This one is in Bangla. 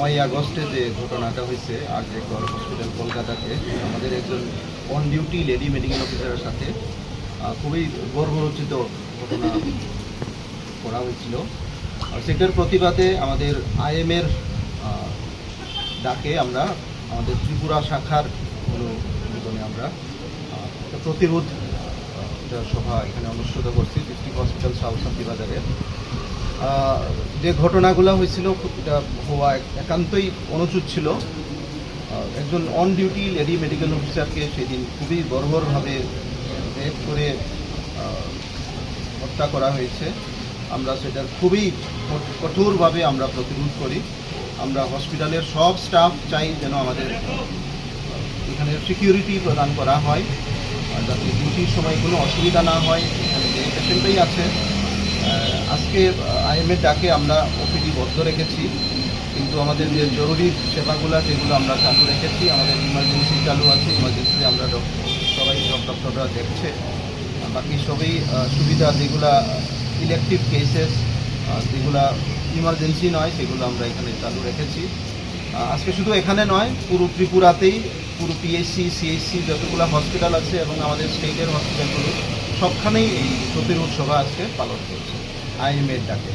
আগস্টে যে ঘটনাটা হয়েছে আরজিকর হসপিটাল কলকাতাতে আমাদের একজন অন ডিউটি লেডি মেডিকেল অফিসারের সাথে খুবই গর্বরচিত ঘটনা করা হয়েছিল। সেটার প্রতিবাদে আমাদের আইএমের ডাকে আমরা আমাদের ত্রিপুরা শাখার অনুমোদনে আমরা একটা প্রতিরোধ সভা এখানে অনুষ্ঠিত করছি ডিস্ট্রিক্ট হসপিটাল সাউথ শান্তিবাজারে। যে ঘটনাগুলো হয়েছিল এটা হওয়া একান্তই অনুচিত ছিল। একজন অন ডিউটি লেডি মেডিকেল অফিসারকে সেদিন খুবই বর্বরভাবে রেপ করে হত্যা করা হয়েছে। আমরা সেটার খুবই কঠোরভাবে আমরা প্রতিরোধ করি। আমরা হসপিটালের সব স্টাফ চাই যেন আমাদের এখানে সিকিউরিটি প্রদান করা হয় যাতে ডিউটির সময় কোনো অসুবিধা না হয়। এখানে যে পেশেন্টই আছে আজকে আইএমের ডাকে আমরা ওপিডি বন্ধ রেখেছি, কিন্তু আমাদের যে জরুরি সেবাগুলো যেগুলো আমরা চালু রেখেছি, আমাদের ইমার্জেন্সি চালু আছে। ইমার্জেন্সি আমরা সবাই সব ডক্টররা দেখছে। বাকি সবই সুবিধা যেগুলা ইলেকটিভ কেসেস যেগুলা ইমার্জেন্সি নয় সেগুলো আমরা এখানে চালু রেখেছি। আজকে শুধু এখানে নয়, পুরো ত্রিপুরাতেই পুরো পিএইচসি সিএইচসি যতগুলো হসপিটাল আছে এবং আমাদের স্টেটের হসপিটালগুলো সবখানেই এই প্রতিরোধ সভা আজকে পালন করছে আইএমের ডাকে।